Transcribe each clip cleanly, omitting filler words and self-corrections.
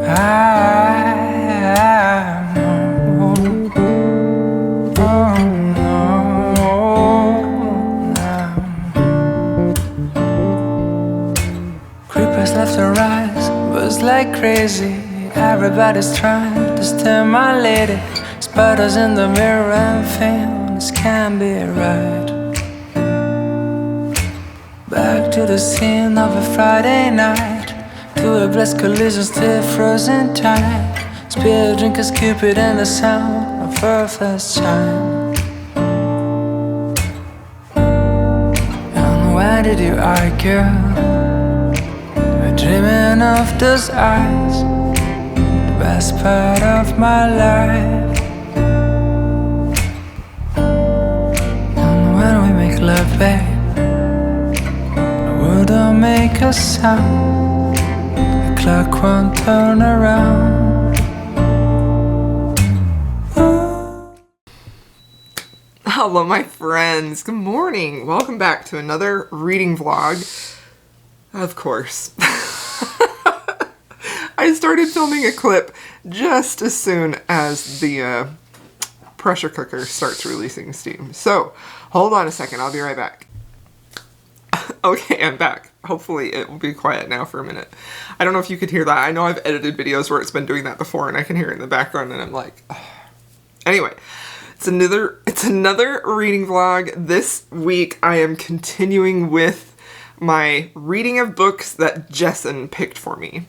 Creepers left and right, buzz like crazy. Everybody's trying to steal my lady. Spiders in the mirror and feel this can't be right. Back to the scene of a Friday night, to a blessed collision still frozen tight. Spill drinkers, Cupid and the sound of her first chime. And why did you argue? We're dreaming of those eyes, the best part of my life. And when we make love, babe, don't make a sound, the clock won't turn around. Ooh. Hello my friends, good morning. Welcome back to another reading vlog. Of course. I started filming a clip just as soon as the pressure cooker starts releasing steam. So, hold on a second, I'll be right back. Okay, I'm back. Hopefully it will be quiet now for a minute. I don't know if you could hear that. I know I've edited videos where it's been doing that before and I can hear it in the background and I'm like, oh. Anyway, it's another reading vlog. This week I am continuing with my reading of books that Jessen picked for me.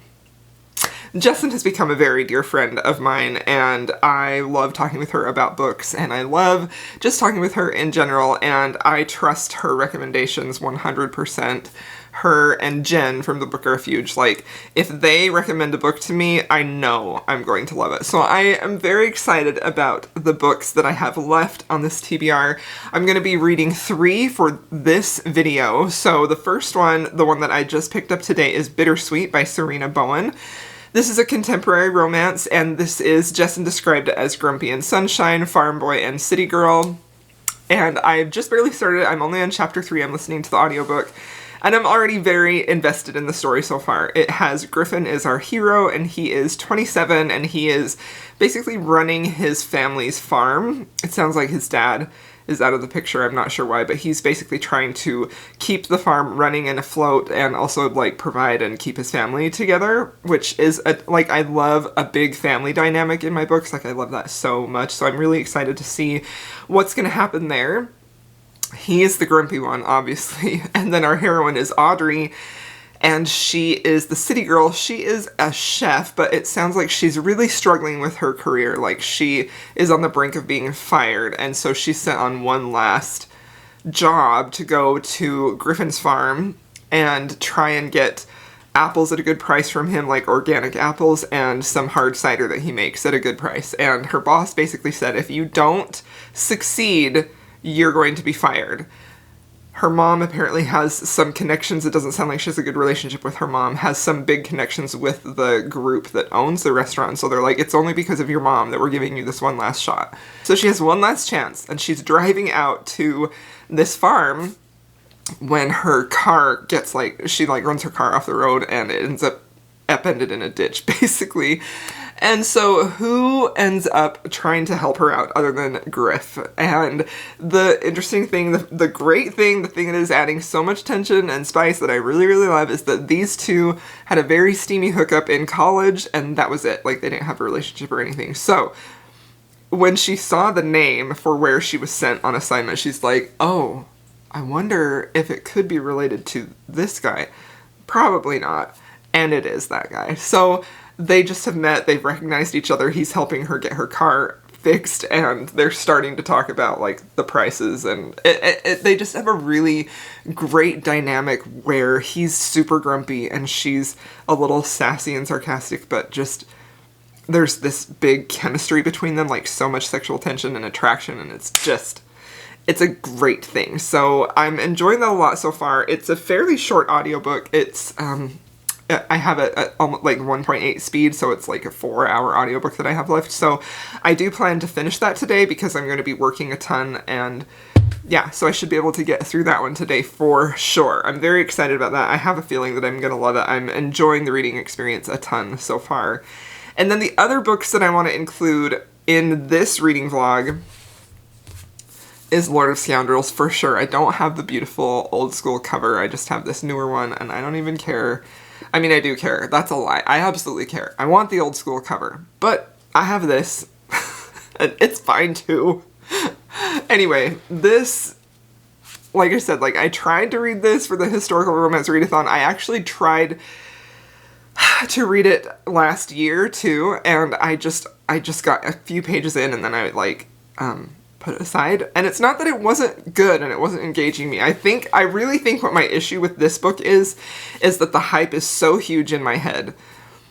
Jessen has become a very dear friend of mine, and I love talking with her about books, and I love just talking with her in general, and I trust her recommendations 100%. Her and Jen from the Book Refuge, like, if they recommend a book to me, I know I'm going to love it. So I am very excited about the books that I have left on this TBR. I'm going to be reading 3 for this video. So the first one, the one that I just picked up today, is Bittersweet by Serena Bowen. This is a contemporary romance, and this is, Jessen described it as Grumpy and Sunshine, Farm Boy and City Girl. And I've just barely started it. I'm only on chapter 3. I'm listening to the audiobook. And I'm already very invested in the story so far. It has Griffin is our hero, and he is 27, and he is basically running his family's farm. It sounds like his dad is out of the picture, I'm not sure why, but he's basically trying to keep the farm running and afloat and also, like, provide and keep his family together, which is, I love a big family dynamic in my books. Like, I love that so much, so I'm really excited to see what's gonna happen there. He is the grumpy one, obviously, and then our heroine is Audrey, and she is the city girl. She is a chef, but it sounds like she's really struggling with her career. Like, she is on the brink of being fired, and so she's sent on one last job to go to Griffin's farm and try and get apples at a good price from him, like organic apples, and some hard cider that he makes at a good price. And her boss basically said, if you don't succeed, you're going to be fired. Her mom apparently has some connections. It doesn't sound like she has a good relationship with her mom. Has some big connections with the group that owns the restaurant. So they're like, it's only because of your mom that we're giving you this one last shot. So she has one last chance, and she's driving out to this farm when her car gets, she runs her car off the road and it ends up upended in a ditch, basically. And so who ends up trying to help her out other than Griff? And the interesting thing, the great thing, the thing that is adding so much tension and spice that I really, really love is that these two had a very steamy hookup in college, and that was it. Like, they didn't have a relationship or anything. So when she saw the name for where she was sent on assignment, she's like, oh, I wonder if it could be related to this guy. Probably not. And it is that guy. So they just have met, they've recognized each other, he's helping her get her car fixed, and they're starting to talk about, like, the prices, and they just have a really great dynamic where he's super grumpy and she's a little sassy and sarcastic, but just, there's this big chemistry between them, like so much sexual tension and attraction, and it's a great thing. So I'm enjoying that a lot so far. It's a fairly short audiobook. It's, I have it at almost like 1.8 speed, so it's like a 4-hour audiobook that I have left. So I do plan to finish that today because I'm going to be working a ton and yeah, so I should be able to get through that one today for sure. I'm very excited about that. I have a feeling that I'm going to love it. I'm enjoying the reading experience a ton so far. And then the other books that I want to include in this reading vlog is Lord of Scoundrels for sure. I don't have the beautiful old school cover. I just have this newer one, and I don't even care. I mean, I do care. That's a lie. I absolutely care. I want the old school cover, but I have this, and it's fine too. Anyway, this, like I said, like I tried to read this for the Historical Romance Readathon. I actually tried to read it last year too, and I just got a few pages in, and then I put it aside. And it's not that it wasn't good and it wasn't engaging me. I really think what my issue with this book is that the hype is so huge in my head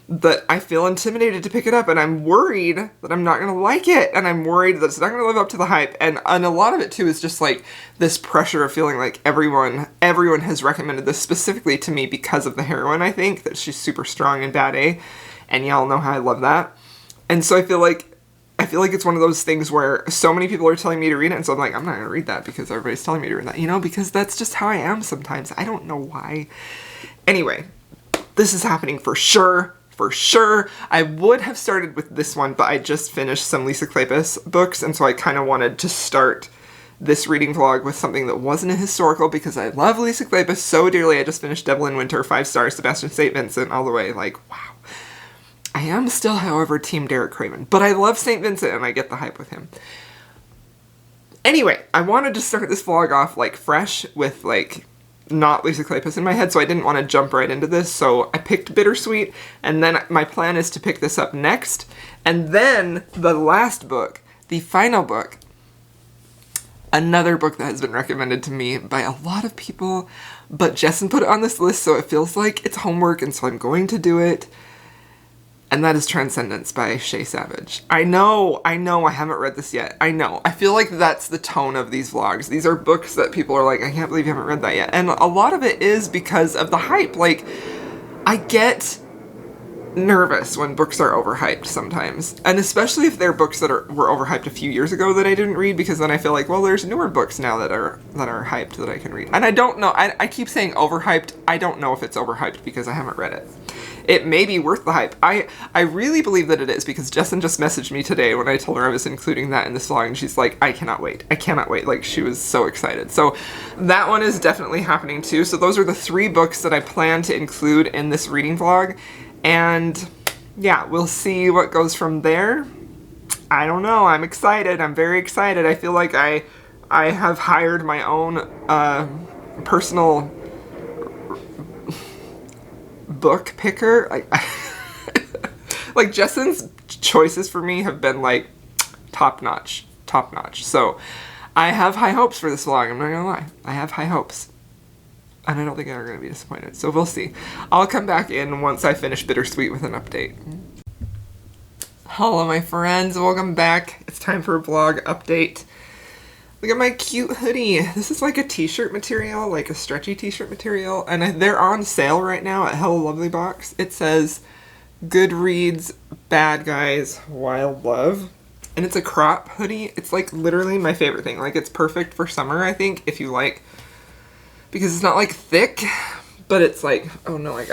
that I feel intimidated to pick it up, and I'm worried that I'm not going to like it, and I'm worried that it's not going to live up to the hype, and a lot of it too is just like this pressure of feeling like everyone has recommended this specifically to me because of the heroine. I think that she's super strong and bad A, and y'all know how I love that. And so I feel like it's one of those things where so many people are telling me to read it, and so I'm like, I'm not going to read that because everybody's telling me to read that, because that's just how I am sometimes. I don't know why. Anyway, this is happening for sure. For sure. I would have started with this one, but I just finished some Lisa Kleypas books, and so I kind of wanted to start this reading vlog with something that wasn't a historical because I love Lisa Kleypas so dearly. I just finished Devil in Winter, 5 stars, Sebastian St. Vincent, all the way. Like, wow. I am still, however, Team Derek Craven, but I love St. Vincent and I get the hype with him. Anyway, I wanted to start this vlog off like fresh with like not Lisa Kleypas in my head, so I didn't want to jump right into this, so I picked Bittersweet, and then my plan is to pick this up next, and then the last book, the final book, another book that has been recommended to me by a lot of people, but Jessen put it on this list, so it feels like it's homework, and so I'm going to do it, and that is Transcendence by Shea Savage. I know, I haven't read this yet. I know. I feel like that's the tone of these vlogs. These are books that people are like, I can't believe you haven't read that yet. And a lot of it is because of the hype. Like, I get nervous when books are overhyped sometimes. And especially if they're books that were overhyped a few years ago that I didn't read, because then I feel like, well, there's newer books now that are hyped that I can read. And I don't know. I keep saying overhyped. I don't know if it's overhyped because I haven't read it. It may be worth the hype. I really believe that it is, because Jessen just messaged me today when I told her I was including that in this vlog, and she's like, I cannot wait. I cannot wait. Like, she was so excited. So that one is definitely happening too. So those are the 3 books that I plan to include in this reading vlog. And yeah, we'll see what goes from there. I don't know. I'm excited. I'm very excited. I feel like I have hired my own personal book picker. Like Jessen's choices for me have been like top notch. So I have high hopes for this vlog. I'm not gonna lie. I have high hopes. And I don't think I'm gonna be disappointed. So we'll see. I'll come back in once I finish Bittersweet with an update. Hello my friends, welcome back. It's time for a vlog update. Look at my cute hoodie. This is like a t-shirt material, like a stretchy t-shirt material, and they're on sale right now at Hello Lovely Box. It says Goodreads Bad Guys Wild Love, and it's a crop hoodie. It's like literally my favorite thing. Like, it's perfect for summer, I think, if you like, because it's not like thick, but it's like, oh no, I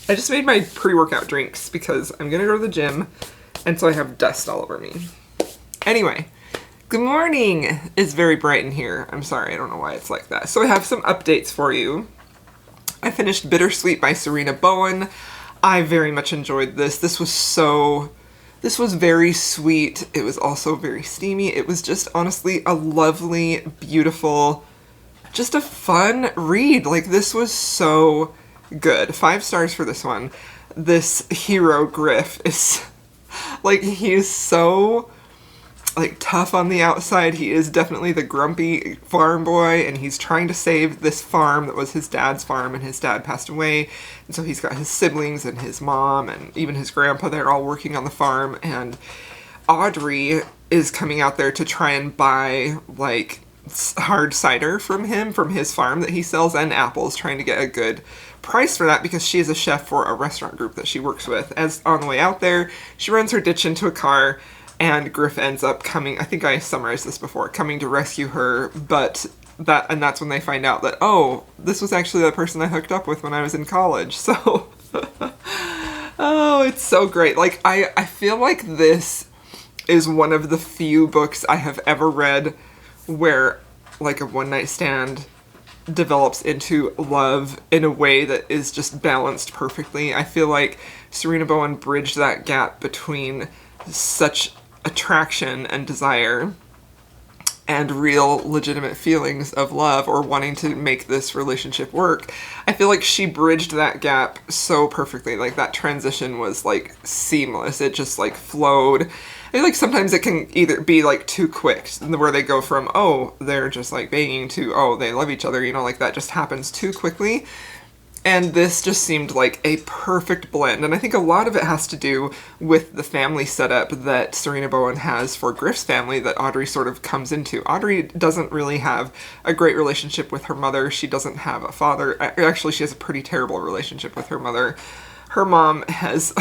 just made my pre-workout drinks because I'm gonna go to the gym, and so I have dust all over me. Anyway, good morning. It's very bright in here. I'm sorry, I don't know why it's like that. So I have some updates for you. I finished Bittersweet by Serena Bowen. I very much enjoyed this. This was very sweet. It was also very steamy. It was just honestly a lovely, beautiful, just a fun read. Like, this was so good. 5 stars for this one. This hero Griff is like, he is so like tough on the outside. He is definitely the grumpy farm boy, and he's trying to save this farm that was his dad's farm, and his dad passed away, and so he's got his siblings and his mom and even his grandpa. They're all working on the farm, and Audrey is coming out there to try and buy like hard cider from him, from his farm that he sells, and apples, trying to get a good price for that because she is a chef for a restaurant group that she works with. As on the way out there, she runs her ditch into a car and Griff ends up coming, I think I summarized this before, coming to rescue her, but that's when they find out that, oh, this was actually the person I hooked up with when I was in college. So, oh, it's so great. Like, I feel like this is one of the few books I have ever read where, like, a one-night stand develops into love in a way that is just balanced perfectly. I feel like Serena Bowen bridged that gap between such attraction and desire and real legitimate feelings of love or wanting to make this relationship work. I feel like she bridged that gap so perfectly. Like, that transition was like seamless. It just like flowed. I feel like sometimes it can either be like too quick, where they go from, oh, they're just like banging, to, oh, they love each other, you know, like that just happens too quickly. And this just seemed like a perfect blend. And I think a lot of it has to do with the family setup that Serena Bowen has for Griff's family that Audrey sort of comes into. Audrey doesn't really have a great relationship with her mother. She doesn't have a father. Actually, she has a pretty terrible relationship with her mother. Her mom has...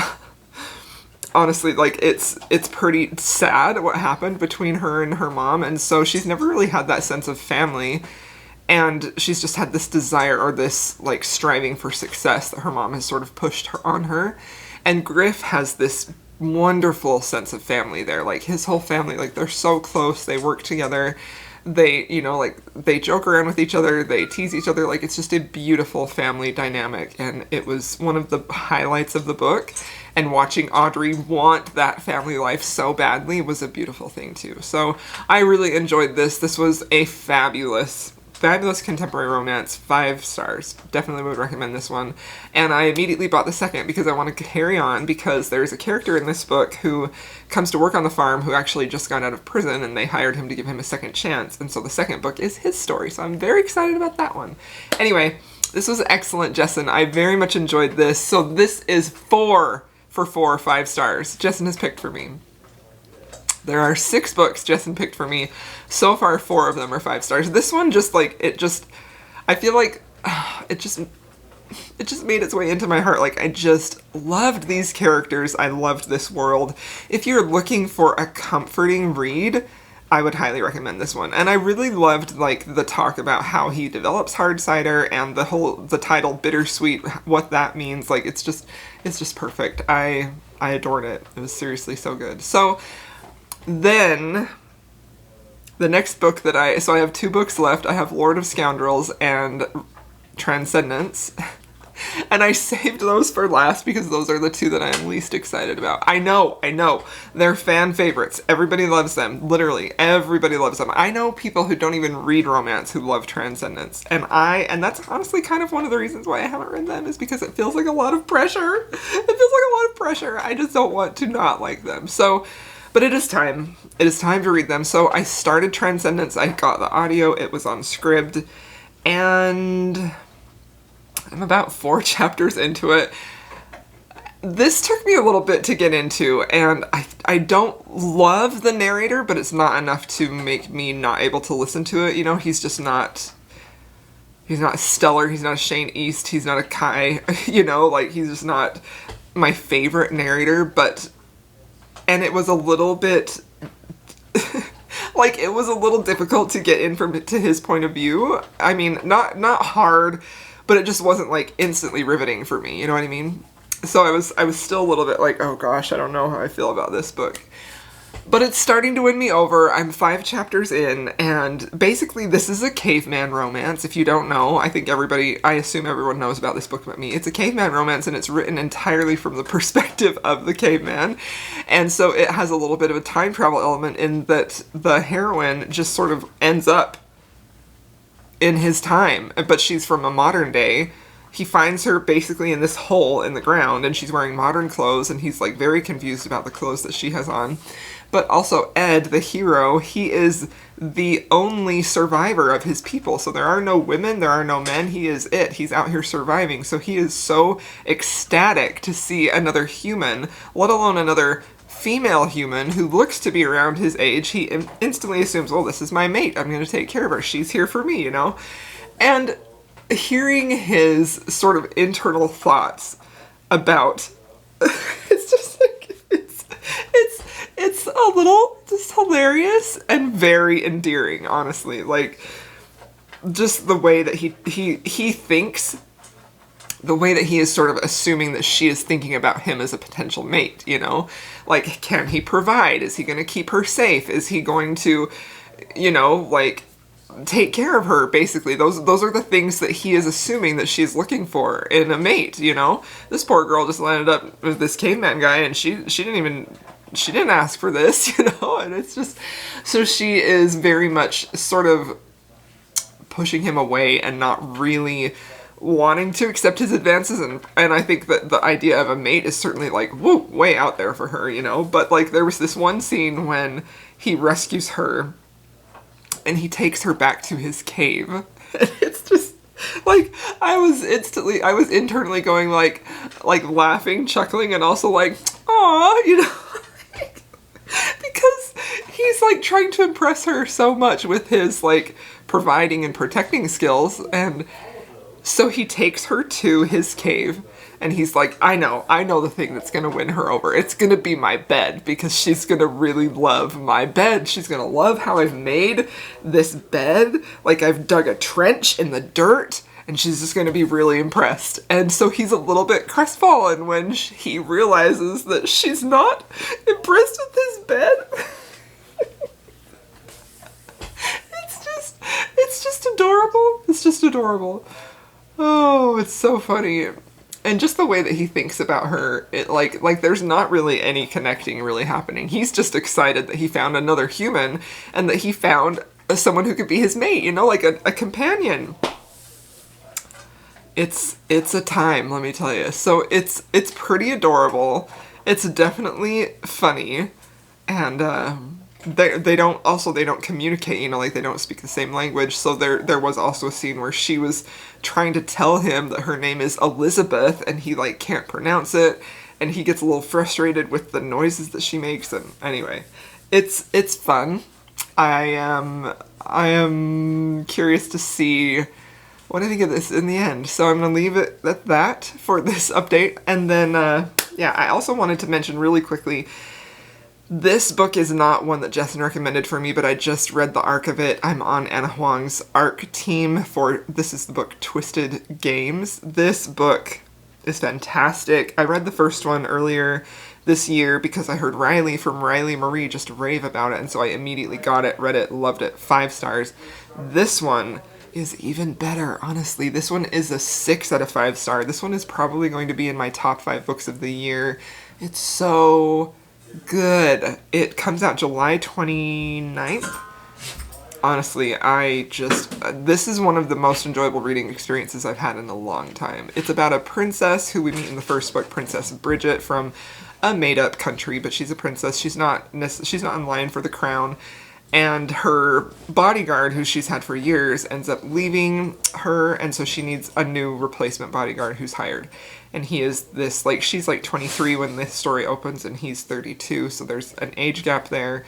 honestly, like, it's pretty sad what happened between her and her mom. And so she's never really had that sense of family. And she's just had this desire or this, like, striving for success that her mom has sort of pushed on her. And Griff has this wonderful sense of family there. Like, his whole family, like, they're so close. They work together. They, you know, like, they joke around with each other. They tease each other. Like, it's just a beautiful family dynamic. And it was one of the highlights of the book. And watching Audrey want that family life so badly was a beautiful thing, too. So I really enjoyed this. This was a fabulous contemporary romance, 5 stars. Definitely would recommend this one. And I immediately bought the second because I want to carry on, because there's a character in this book who comes to work on the farm who actually just got out of prison, and they hired him to give him a second chance. And so the second book is his story. So I'm very excited about that one. Anyway, this was excellent, Jessen. I very much enjoyed this. So this is 4 for 4 5 stars. Jessen has picked for me. There are 6 books Jessen picked for me. So far, 4 of them are 5 stars. This one just, like, I feel like it just made its way into my heart. Like, I just loved these characters. I loved this world. If you're looking for a comforting read, I would highly recommend this one. And I really loved, like, the talk about how he develops hard cider and the title Bittersweet, what that means. Like, it's just perfect. I adored it. It was seriously so good. So then the next book so I have 2 books left. I have Lord of Scoundrels and Transcendence. And I saved those for last because those are the 2 that I am least excited about. I know. They're fan favorites. Everybody loves them. Literally, everybody loves them. I know people who don't even read romance who love Transcendence. And that's honestly kind of one of the reasons why I haven't read them, is because it feels like a lot of pressure. I just don't want to not like them. So, but it is time. It is time to read them. So I started Transcendence. I got the audio. It was on Scribd. And I'm about 4 chapters into it. This took me a little bit to get into, and I don't love the narrator, but it's not enough to make me not able to listen to it. You know, he's not stellar. He's not a Shane East. He's not a Kai. You know, like, he's just not my favorite narrator, and it was a little bit, like, it was a little difficult to get in to his point of view. I mean, not hard, but it just wasn't, like, instantly riveting for me, you know what I mean? So I was still a little bit like, oh gosh, I don't know how I feel about this book. But it's starting to win me over. I'm 5 chapters in, and basically this is a caveman romance. If you don't know, I assume everyone knows about this book but me. It's a caveman romance, and it's written entirely from the perspective of the caveman. And so it has a little bit of a time travel element in that the heroine just sort of ends up in his time, but she's from a modern day. He finds her basically in this hole in the ground, and she's wearing modern clothes, and he's, like, very confused about the clothes that she has on. But also Ed, the hero, he is the only survivor of his people. So there are no women, there are no men, he is it. He's out here surviving. So he is so ecstatic to see another human, let alone another female human who looks to be around his age. He instantly assumes, oh, this is my mate. I'm going to take care of her. She's here for me, you know? And hearing his sort of internal thoughts about it's just like it's a little just hilarious and very endearing, honestly. Like, just the way that he thinks, the way that he is sort of assuming that she is thinking about him as a potential mate, you know? Like, can he provide? Is he going to keep her safe? Is he going to, you know, like, take care of her, basically? Those are the things that he is assuming that she's looking for in a mate, you know? This poor girl just landed up with this caveman guy, and she didn't ask for this, you know? And it's just, so she is very much sort of pushing him away and not really wanting to accept his advances, and I think that the idea of a mate is certainly like, whoa, way out there for her, you know? But like, there was this one scene when he rescues her and he takes her back to his cave, and it's just like, I was internally going like laughing, chuckling, and also like, aw, you know? Because he's like trying to impress her so much with his like providing and protecting skills, and so he takes her to his cave, and he's like, I know the thing that's gonna win her over. It's gonna be my bed, because she's gonna really love my bed. She's gonna love how I've made this bed. Like, I've dug a trench in the dirt, and she's just gonna be really impressed. And so he's a little bit crestfallen when he realizes that she's not impressed with his bed. It's just adorable. It's just adorable. Oh, it's so funny. And just the way that he thinks about her, it like there's not really any connecting really happening. He's just excited that he found another human, and that he found someone who could be his mate, you know, like a companion. It's a time, let me tell you. So it's pretty adorable. It's definitely funny, and they don't communicate, you know, like they don't speak the same language. So there was also a scene where she was trying to tell him that her name is Elizabeth, and he like can't pronounce it, and he gets a little frustrated with the noises that she makes. And anyway, it's fun. I am curious to see what I think of this in the end. So I'm gonna leave it at that for this update. And then yeah, I also wanted to mention really quickly, this book is not one that Jessen recommended for me, but I just read the arc of it. I'm on Anna Huang's arc team for, this is the book Twisted Games. This book is fantastic. I read the first one earlier this year because I heard Riley from Riley Marie just rave about it, and so I immediately got it, read it, loved it, 5 stars. This one is even better, honestly. This one is a 6 out of 5 star. This one is probably going to be in my top 5 books of the year. It's so good. It comes out July 29th. Honestly, this is one of the most enjoyable reading experiences I've had in a long time. It's about a princess who we meet in the first book, Princess Bridget, from a made-up country, but she's a princess. She's not in line for the crown, and her bodyguard, who she's had for years, ends up leaving her, and so she needs a new replacement bodyguard who's hired. And he is this, like, she's like 23 when this story opens, and he's 32, so there's an age gap there.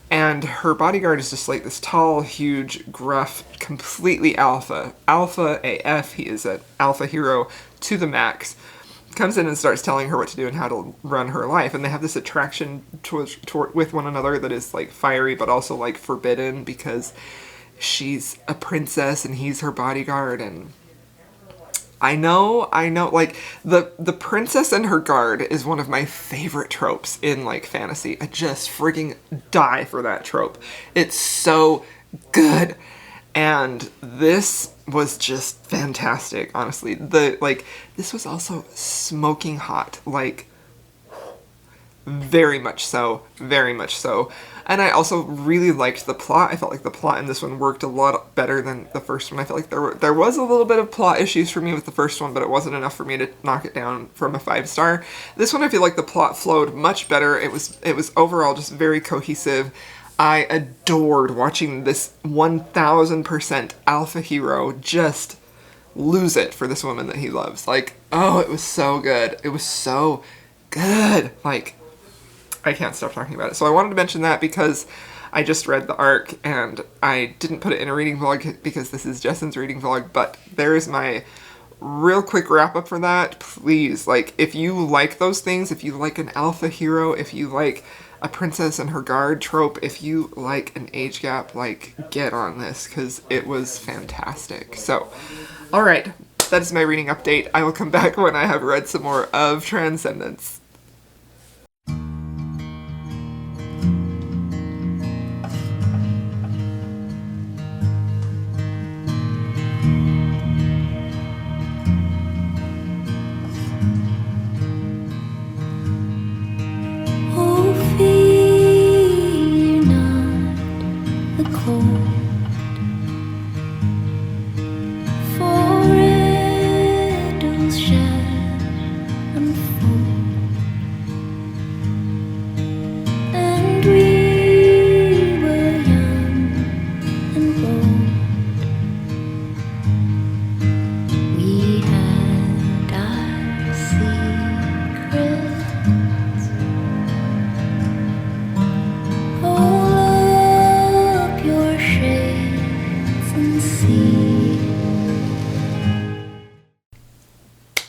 And her bodyguard is just like this tall, huge, gruff, completely alpha AF. He is an alpha hero to the max. Comes in and starts telling her what to do and how to run her life. And they have this attraction with one another that is like fiery, but also like forbidden, because she's a princess and he's her bodyguard. And I know, like, the princess and her guard is one of my favorite tropes in, like, fantasy. I just frigging die for that trope. It's so good. And this was just fantastic, honestly. This was also smoking hot, like, very much so, very much so. And I also really liked the plot. I felt like the plot in this one worked a lot better than the first one. I felt like there was a little bit of plot issues for me with the first one, but it wasn't enough for me to knock it down from a 5 star. This one, I feel like the plot flowed much better. It was overall just very cohesive. I adored watching this 1000% alpha hero just lose it for this woman that he loves. Like, oh, it was so good. It was so good. Like, I can't stop talking about it. So I wanted to mention that because I just read the arc, and I didn't put it in a reading vlog because this is Jessen's reading vlog, but there is my real quick wrap up for that, please, like, if you like those things, if you like an alpha hero, if you like a princess and her guard trope, if you like an age gap, like, get on this, because it was fantastic. So, alright, that is my reading update. I will come back when I have read some more of Transcendence.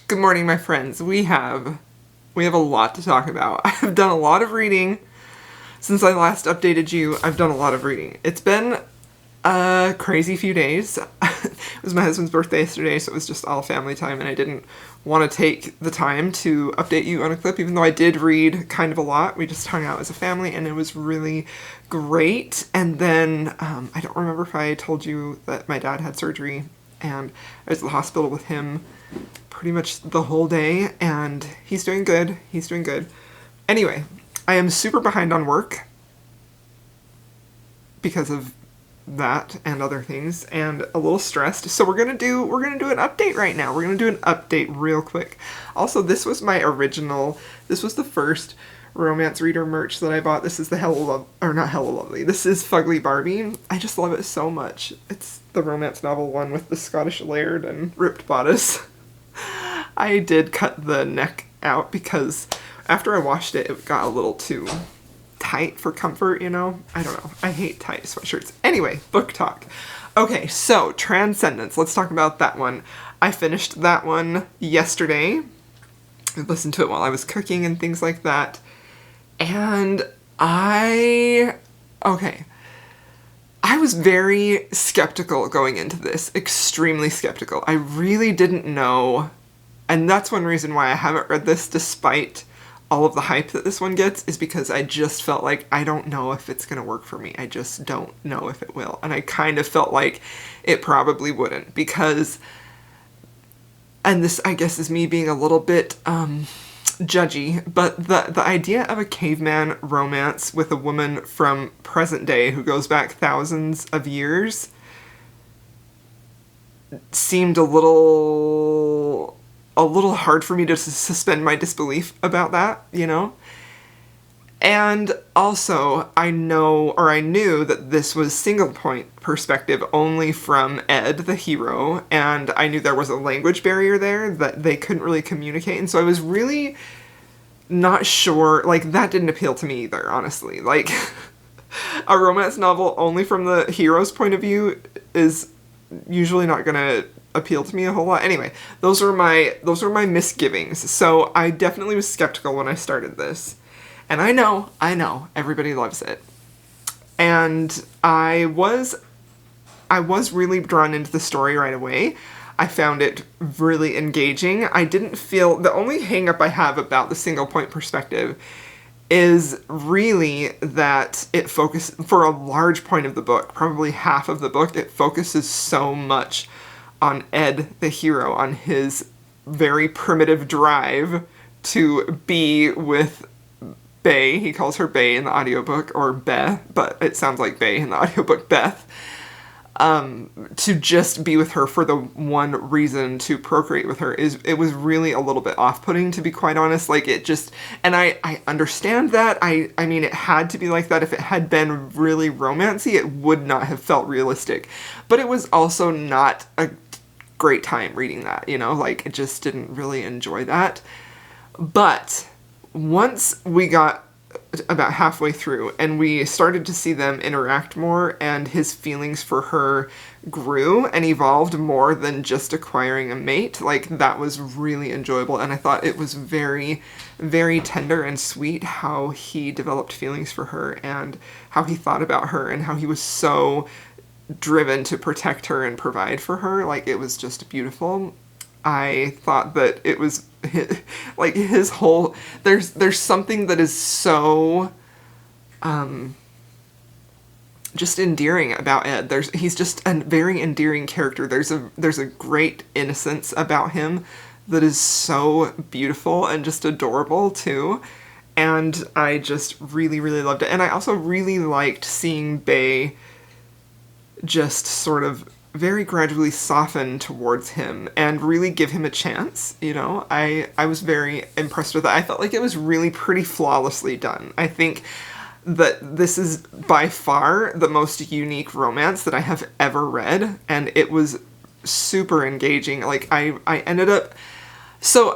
Good morning, my friends. We have a lot to talk about. I've done a lot of reading since I last updated you. I've done a lot of reading. It's been a crazy few days. It was my husband's birthday yesterday, so it was just all family time, and I didn't want to take the time to update you on a clip, even though I did read kind of a lot. We just hung out as a family, and it was really great. And then I don't remember if I told you that my dad had surgery, and I was at the hospital with him pretty much the whole day, and he's doing good. He's doing good. Anyway, I am super behind on work because of that and other things, and a little stressed. So we're gonna do an update right now. We're gonna do an update real quick. Also, this was the first romance reader merch that I bought. This is the not Hella Lovely. This is Fugly Barbie. I just love it so much. It's the romance novel one with the Scottish laird and ripped bodice. I did cut the neck out because after I washed it, it got a little too tight for comfort, you know? I don't know. I hate tight sweatshirts. Anyway, book talk. Okay, so Transcendence. Let's talk about that one. I finished that one yesterday. I listened to it while I was cooking and things like that. And I was very skeptical going into this. Extremely skeptical. I really didn't know. And that's one reason why I haven't read this despite all of the hype that this one gets, is because I just felt like I don't know if it's going to work for me. I just don't know if it will. And I kind of felt like it probably wouldn't, because, and this I guess is me being a little bit judgy, but the idea of a caveman romance with a woman from present day who goes back thousands of years seemed a little hard for me to suspend my disbelief about that, you know? And also, I knew that this was single point perspective only from Ed, the hero, and I knew there was a language barrier there that they couldn't really communicate, and so I was really not sure, like, that didn't appeal to me either, honestly. Like, a romance novel only from the hero's point of view is usually not gonna appeal to me a whole lot. Anyway, those were my misgivings. So I definitely was skeptical when I started this. And I know, everybody loves it. And I was really drawn into the story right away. I found it really engaging. I didn't feel, the only hang up I have about the single point perspective is really that it focuses, for a large point of the book, probably half of the book, it focuses so much on Ed, the hero, on his very primitive drive to be with Bae. He calls her Bae in the audiobook, or Beth, but it sounds like Bae in the audiobook, Beth. To just be with her for the one reason to procreate with her it was really a little bit off-putting, to be quite honest. Like, it just, and I understand that. I mean, it had to be like that. If it had been really romancy, it would not have felt realistic. But it was also not a great time reading that, you know? Like, I just didn't really enjoy that. But once we got about halfway through, and we started to see them interact more, and his feelings for her grew and evolved more than just acquiring a mate. Like, that was really enjoyable, and I thought it was very, very tender and sweet how he developed feelings for her, and how he thought about her, and how he was so driven to protect her and provide for her. Like, it was just beautiful. I thought that it was like his whole, there's something that is so just endearing about Ed. He's just a very endearing character. There's a great innocence about him that is so beautiful and just adorable too. And I just really, really loved it. And I also really liked seeing Bay just sort of very gradually soften towards him and really give him a chance, you know? I was very impressed with that. I felt like it was really pretty flawlessly done. I think that this is by far the most unique romance that I have ever read, and it was super engaging. Like, I ended up... So,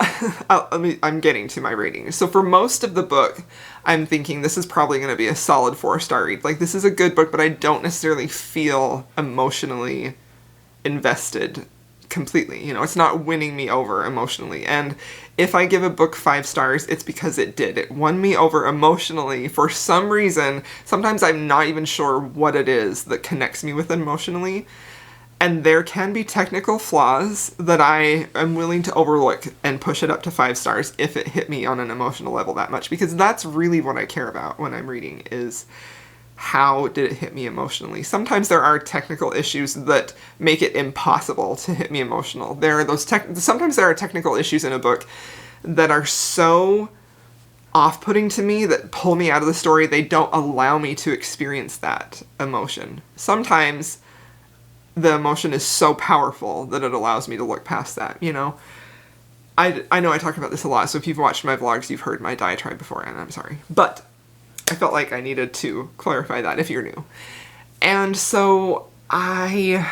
I'm getting to my rating. So for most of the book, I'm thinking this is probably going to be a solid 4-star read. Like, this is a good book, but I don't necessarily feel emotionally invested completely. You know, it's not winning me over emotionally. And if I give a book 5 stars, it's because it did. It won me over emotionally for some reason. Sometimes I'm not even sure what it is that connects me with it emotionally. And there can be technical flaws that I am willing to overlook and push it up to 5 stars if it hit me on an emotional level that much. Because that's really what I care about when I'm reading, is how did it hit me emotionally. Sometimes there are technical issues that make it impossible to hit me emotional. Sometimes there are technical issues in a book that are so off-putting to me that pull me out of the story. They don't allow me to experience that emotion. Sometimes the emotion is so powerful that it allows me to look past that, you know? I know I talk about this a lot, so if you've watched my vlogs, you've heard my diatribe before, and I'm sorry. But I felt like I needed to clarify that if you're new. And so I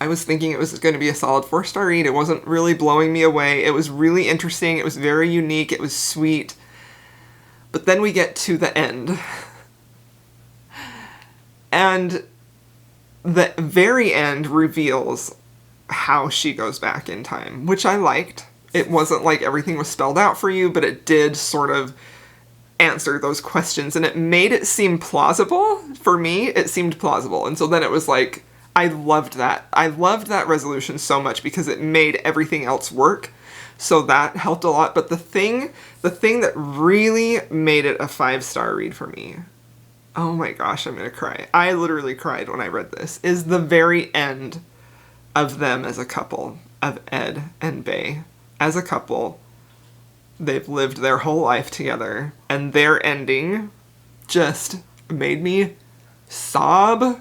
was thinking it was going to be a solid 4-star read. It wasn't really blowing me away. It was really interesting. It was very unique. It was sweet. But then we get to the end. And the very end reveals how she goes back in time, which I liked. It wasn't like everything was spelled out for you, but it did sort of answer those questions, and it made it seem plausible. For me, it seemed plausible. And so then it was like, I loved that. I loved that resolution so much because it made everything else work. So that helped a lot. But the thing that really made it a 5-star read for me, oh my gosh, I'm gonna cry. I literally cried when I read this, is the very end of them as a couple, of Ed and Bay. As a couple, they've lived their whole life together, and their ending just made me sob.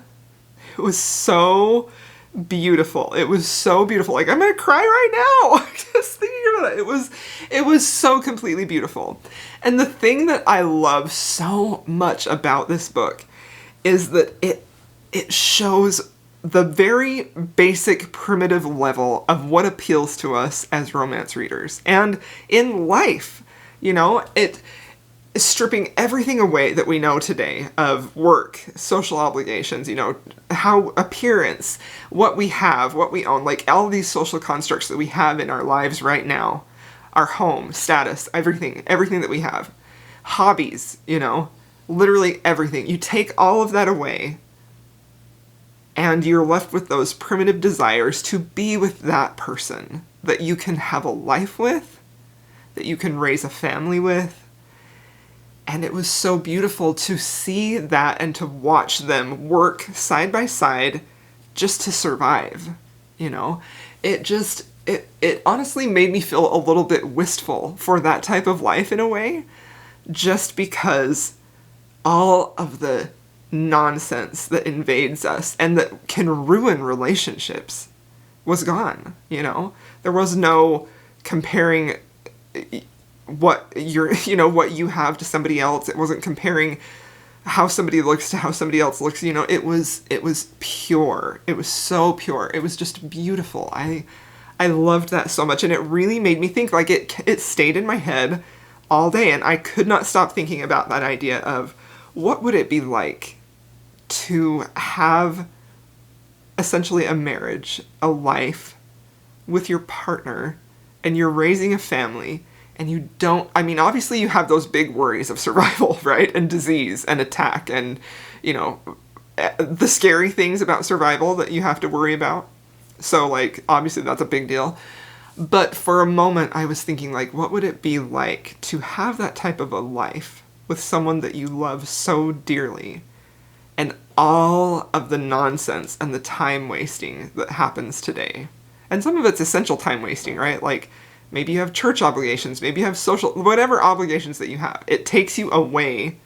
It was so beautiful. It was so beautiful. Like, I'm gonna cry right now just thinking about it. It was so completely beautiful. And the thing that I love so much about this book is that it shows the very basic primitive level of what appeals to us as romance readers and in life. You know, it is stripping everything away that we know today of work, social obligations, you know, how appearance, what we have, what we own, like all these social constructs that we have in our lives right now, our home, status, everything that we have, hobbies, you know, literally everything. You take all of that away, and you're left with those primitive desires to be with that person that you can have a life with, that you can raise a family with. And it was so beautiful to see that and to watch them work side by side just to survive, you know? It honestly made me feel a little bit wistful for that type of life in a way, just because all of the nonsense that invades us and that can ruin relationships was gone, you know? There was no comparing what what you have to somebody else. It wasn't comparing how somebody looks to how somebody else looks, you know? It was pure. It was so pure. It was just beautiful. I loved that so much, and it really made me think. Like, it stayed in my head all day. And I could not stop thinking about that idea of what would it be like to have essentially a marriage, a life with your partner, and you're raising a family, and you don't, I mean, obviously you have those big worries of survival, right? And disease and attack and, you know, the scary things about survival that you have to worry about. So, like, obviously that's a big deal. But for a moment I was thinking, like, what would it be like to have that type of a life with someone that you love so dearly, and all of the nonsense and the time wasting that happens today. And some of it's essential time wasting, right? Like, maybe you have church obligations, maybe you have social, whatever obligations that you have. It takes you away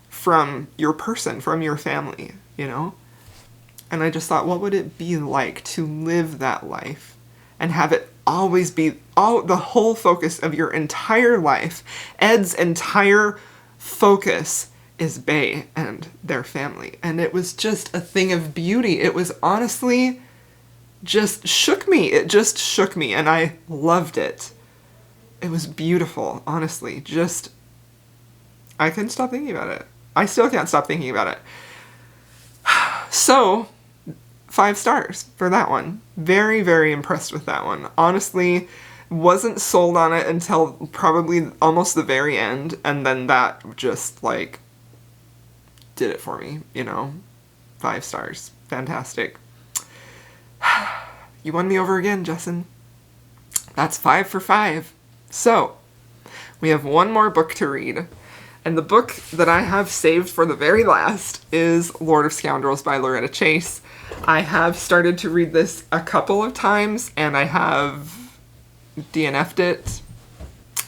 from your person, from your family, you know? And I just thought, what would it be like to live that life and have it always be the whole focus of your entire life? Ed's entire focus is Bay and their family. And it was just a thing of beauty. It was honestly just shook me. It just shook me, and I loved it. It was beautiful, honestly. Just, I couldn't stop thinking about it. I still can't stop thinking about it. So, 5 stars for that one. Very, very impressed with that one. Honestly, wasn't sold on it until probably almost the very end, and then that just, like, did it for me, you know? 5 stars. Fantastic. You won me over again, Jessen. That's 5 for 5. So, we have one more book to read. And the book that I have saved for the very last is Lord of Scoundrels by Loretta Chase. I have started to read this a couple of times, and I have DNF'd it.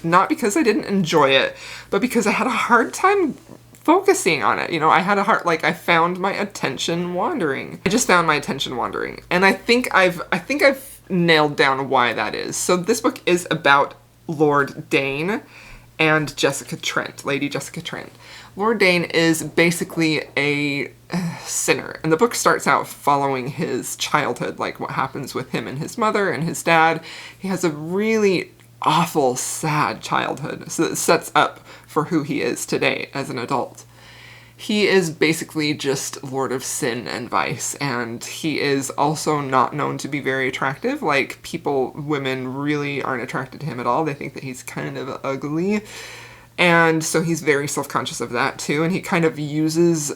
Not because I didn't enjoy it, but because I had a hard time focusing on it. You know, I had a hard, like, I found my attention wandering. I just found my attention wandering. And I think I've nailed down why that is. So this book is about Lord Dane and Jessica Trent, Lady Jessica Trent. Lord Dane is basically a sinner, and the book starts out following his childhood, like what happens with him and his mother and his dad. He has a really awful, sad childhood, so it sets up for who he is today as an adult. He is basically just Lord of Sin and Vice, and he is also not known to be very attractive. Like, women really aren't attracted to him at all. They think that he's kind of ugly, and so he's very self-conscious of that too, and he kind of uses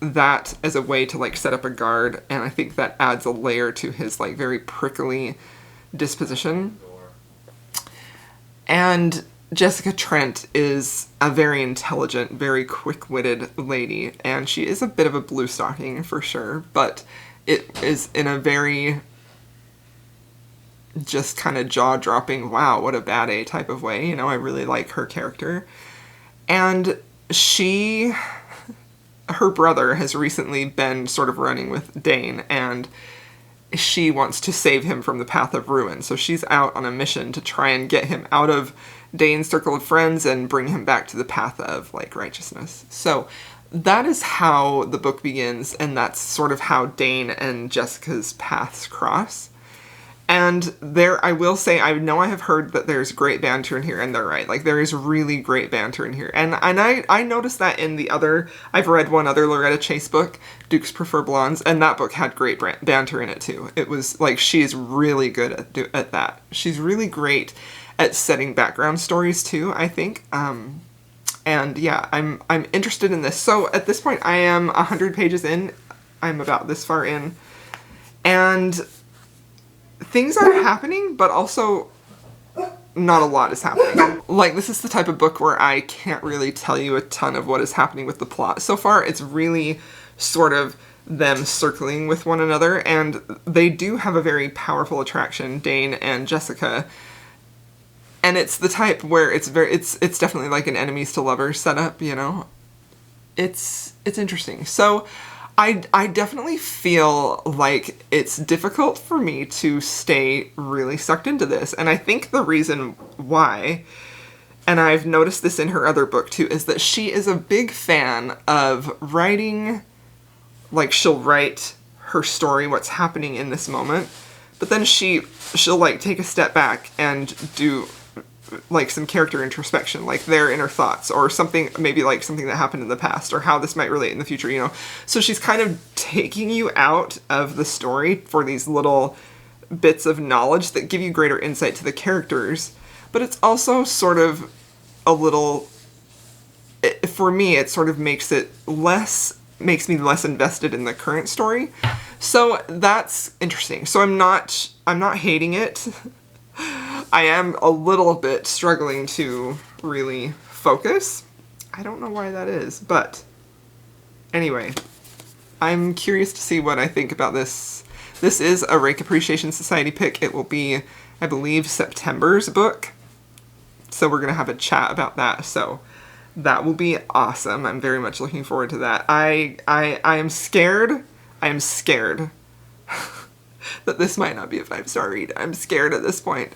that as a way to, like, set up a guard, and I think that adds a layer to his, like, very prickly disposition. And Jessica Trent is a very intelligent, very quick-witted lady, and she is a bit of a blue stocking for sure, but it is in a very just kind of jaw-dropping, wow, what a bad A type of way. You know, I really like her character. And her brother has recently been sort of running with Dane, and she wants to save him from the path of ruin. So she's out on a mission to try and get him out of Dane's circle of friends and bring him back to the path of, like, righteousness. So that is how the book begins, and that's sort of how Dane and Jessica's paths cross. And there, I will say, I know I have heard that there's great banter in here, and they're right. Like, there is really great banter in here. And I noticed that in the other, I've read one other Loretta Chase book, Dukes Prefer Blondes, and that book had great banter in it too. It was, like, she's really good at that. She's really great at setting background stories too, I think. And yeah, I'm interested in this. So at this point, I am 100 pages in. I'm about this far in. And things are happening, but also not a lot is happening. Like, this is the type of book where I can't really tell you a ton of what is happening with the plot. So far, it's really sort of them circling with one another, and they do have a very powerful attraction, Dane and Jessica. And it's the type where it's definitely like an enemies to lovers setup, you know? It's interesting. So I definitely feel like it's difficult for me to stay really sucked into this. And I think the reason why, and I've noticed this in her other book too, is that she is a big fan of writing, like, she'll write her story, what's happening in this moment, but then she'll like take a step back and do like some character introspection, like their inner thoughts, or something, maybe like something that happened in the past, or how this might relate in the future, you know. So she's kind of taking you out of the story for these little bits of knowledge that give you greater insight to the characters, but it's also sort of a little, for me, it sort of makes me less invested in the current story. So that's interesting. So I'm not hating it. I am a little bit struggling to really focus. I don't know why that is, but anyway, I'm curious to see what I think about this. This is a Rake Appreciation Society pick. It will be, I believe, September's book. So we're going to have a chat about that. So that will be awesome. I'm very much looking forward to that. I am scared. I am scared that this might not be a 5-star read. I'm scared at this point.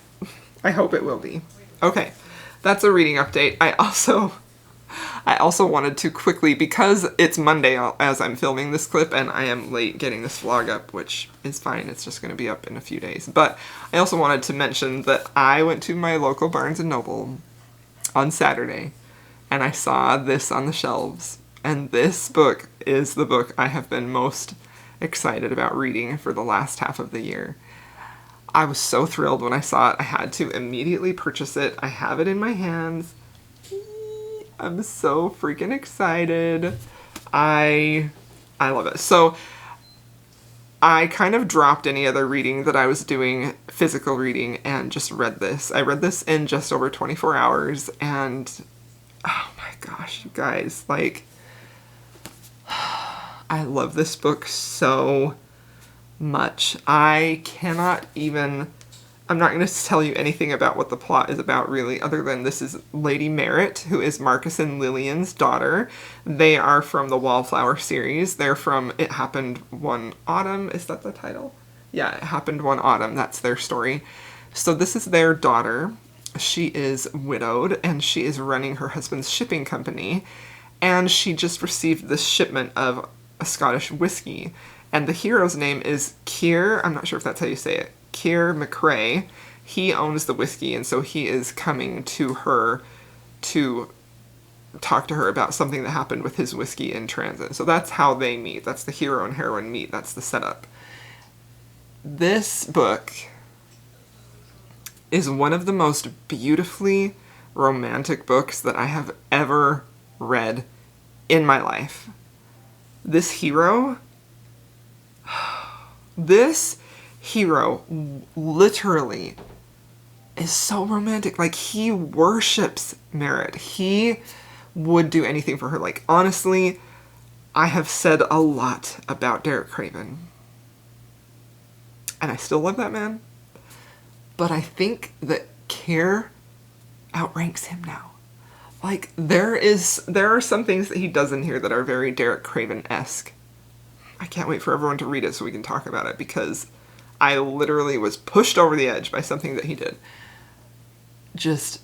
I hope it will be. Okay, that's a reading update. I also wanted to quickly, because it's Monday as I'm filming this clip, and I am late getting this vlog up, which is fine. It's just going to be up in a few days. But I also wanted to mention that I went to my local Barnes & Noble on Saturday, and I saw this on the shelves. And this book is the book I have been most excited about reading for the last half of the year. I was so thrilled when I saw it. I had to immediately purchase it. I have it in my hands. I'm so freaking excited. I love it. So I kind of dropped any other reading that I was doing, physical reading, and just read this. I read this in just over 24 hours, and oh my gosh, you guys, like, I love this book so much. I'm not going to tell you anything about what the plot is about, really, other than this is Lady Merritt, who is Marcus and Lillian's daughter. They are from the Wallflower series. They're from It Happened One Autumn. Is that the title? Yeah, It Happened One Autumn. That's their story. So this is their daughter. She is widowed, and she is running her husband's shipping company, and she just received this shipment of a Scottish whiskey, and the hero's name is Keir. I'm not sure if that's how you say it. Keir McRae. He owns the whiskey, and so he is coming to her to talk to her about something that happened with his whiskey in transit. So that's how they meet. That's the hero and heroine meet. That's the setup. This book is one of the most beautifully romantic books that I have ever read in my life. This hero literally is so romantic. Like, he worships Merritt. He would do anything for her. Like, honestly, I have said a lot about Derek Craven, and I still love that man, but I think that Keir outranks him now. Like, there are some things that he does in here that are very Derek Craven-esque. I can't wait for everyone to read it so we can talk about it, because I literally was pushed over the edge by something that he did. Just,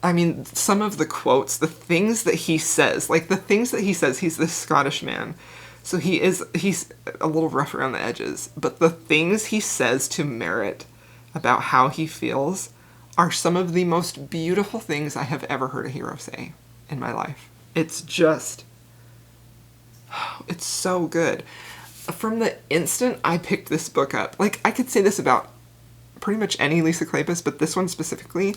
I mean, some of the quotes, the things that he says, he's this Scottish man, so he's a little rough around the edges, but the things he says to Merritt about how he feels are some of the most beautiful things I have ever heard a hero say in my life. It's just, it's so good. From the instant I picked this book up, like, I could say this about pretty much any Lisa Kleypas, but this one specifically,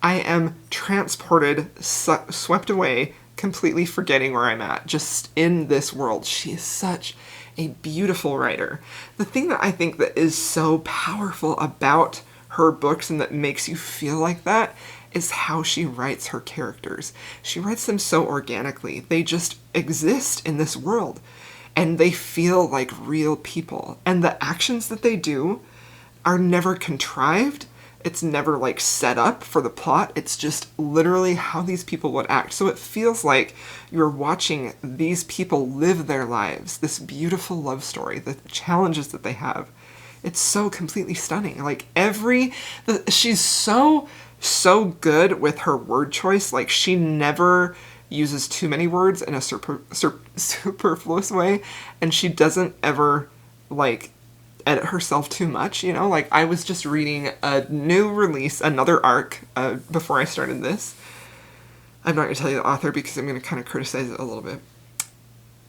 I am transported, swept away, completely forgetting where I'm at, just in this world. She is such a beautiful writer. The thing that I think that is so powerful about her books and that makes you feel like that is how she writes her characters. She writes them so organically. They just exist in this world, and they feel like real people. And the actions that they do are never contrived. It's never, like, set up for the plot. It's just literally how these people would act. So it feels like you're watching these people live their lives, this beautiful love story, the challenges that they have. It's so completely stunning. Like, she's so good with her word choice. Like, she never uses too many words in a superfluous way, and she doesn't ever, like, edit herself too much, you know? Like, I was just reading a new release, another arc, before I started this. I'm not going to tell you the author because I'm going to kind of criticize it a little bit.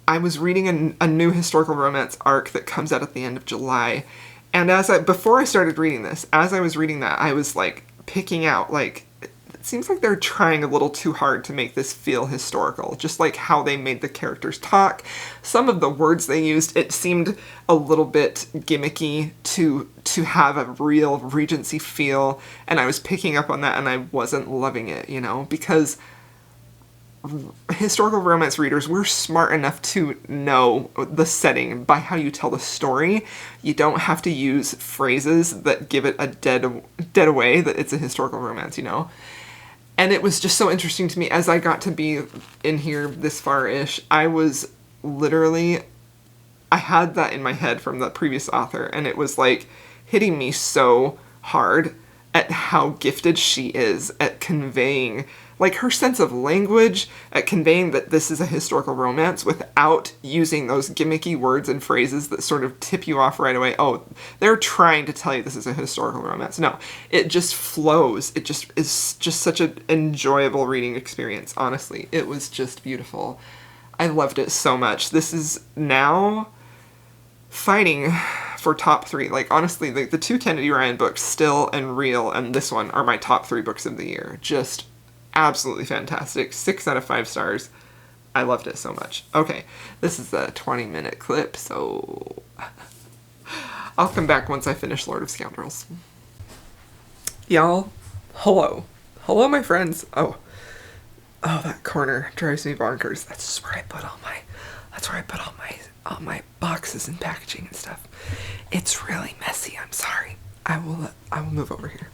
I was reading a new historical romance arc that comes out at the end of July. And before I started reading this, as I was reading that, I was, like, picking out, like, it seems like they're trying a little too hard to make this feel historical. Just like how they made the characters talk. Some of the words they used, it seemed a little bit gimmicky to have a real Regency feel. And I was picking up on that and I wasn't loving it, you know, because historical romance readers, we're smart enough to know the setting by how you tell the story. You don't have to use phrases that give it a dead away that it's a historical romance, you know? And it was just so interesting to me as I got to be in here this far-ish. I was literally, I had that in my head from the previous author, and it was like hitting me so hard at how gifted she is at conveying, like, her sense of language, at conveying that this is a historical romance without using those gimmicky words and phrases that sort of tip you off right away. Oh, they're trying to tell you this is a historical romance. No, it just flows. It just is just such an enjoyable reading experience, honestly. It was just beautiful. I loved it so much. This is now fighting for top 3. Like, honestly, the two Kennedy Ryan books, Still and Real, and this one are my top 3 books of the year. Just absolutely fantastic. 6 out of 5 stars. I loved it so much. Okay, this is a 20-minute clip, so I'll come back once I finish Lord of Scoundrels. Y'all, hello. Hello, my friends. Oh, that corner drives me bonkers. That's where I put all my boxes and packaging and stuff. It's really messy. I'm sorry. I will move over here.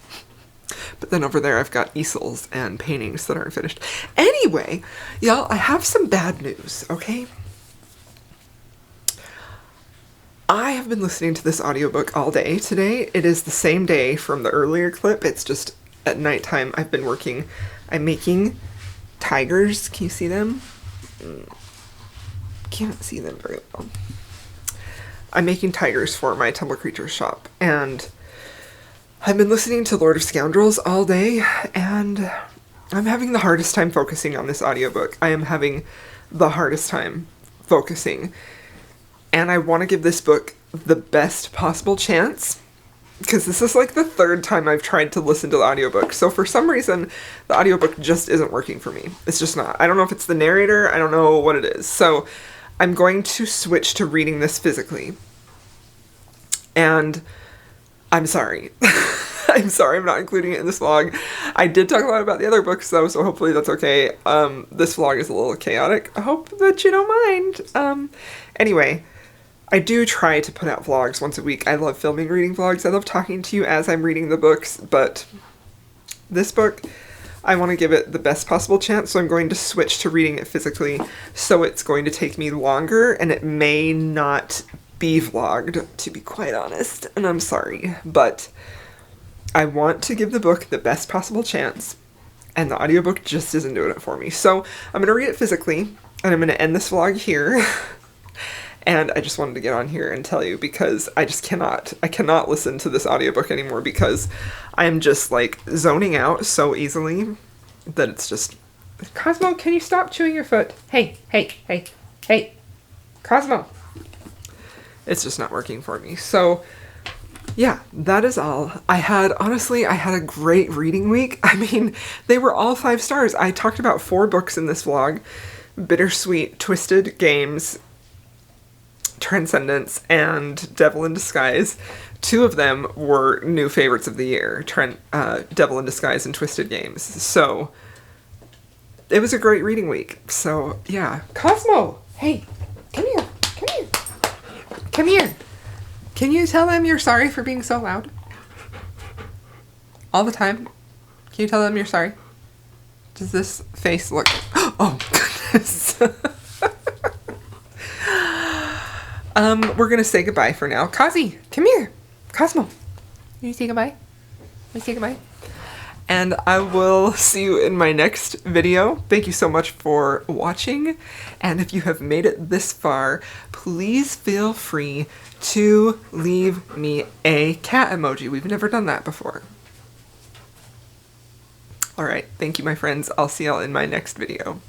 But then over there I've got easels and paintings that aren't finished. Anyway, y'all, I have some bad news, okay? I have been listening to this audiobook all day today. It is the same day from the earlier clip. It's just at nighttime. I've been working. I'm making tigers. Can you see them? Can't see them very well. I'm making tigers for my Tumblr Creatures shop, and I've been listening to Lord of Scoundrels all day, and I'm having the hardest time focusing on this audiobook. I am having the hardest time focusing, and I want to give this book the best possible chance, because this is like the 3rd time I've tried to listen to the audiobook. So for some reason, the audiobook just isn't working for me. It's just not. I don't know if it's the narrator. I don't know what it is. So I'm going to switch to reading this physically. And I'm sorry. I'm sorry I'm not including it in this vlog. I did talk a lot about the other books though, so hopefully that's okay. This vlog is a little chaotic. I hope that you don't mind. Anyway, I do try to put out vlogs once a week. I love filming reading vlogs. I love talking to you as I'm reading the books, but this book, I want to give it the best possible chance, so I'm going to switch to reading it physically. So it's going to take me longer, and it may not be vlogged, to be quite honest, and I'm sorry, but I want to give the book the best possible chance, and the audiobook just isn't doing it for me. So I'm going to read it physically, and I'm going to end this vlog here. And I just wanted to get on here and tell you, because I cannot listen to this audiobook anymore, because I am just like zoning out so easily that it's just, Cosmo, can you stop chewing your foot? Hey, Cosmo. It's just not working for me. So yeah, that is all. Honestly, I had a great reading week. I mean, they were all 5 stars. I talked about 4 books in this vlog: Bittersweet, Twisted Games, Transcendence, and Devil in Disguise. 2 of them were new favorites of the year, Devil in Disguise and Twisted Games. So it was a great reading week. So yeah. Cosmo! Hey, come here. Can you tell them you're sorry for being so loud? All the time? Can you tell them you're sorry? Does this face look... Oh, goodness. We're gonna say goodbye for now. Kazi, come here. Cosmo. Can you say goodbye? Can you say goodbye? and I will see you in my next video. Thank you so much for watching, and if you have made it this far, please feel free to leave me a cat emoji. We've never done that before. Alright, thank you my friends. I'll see y'all in my next video.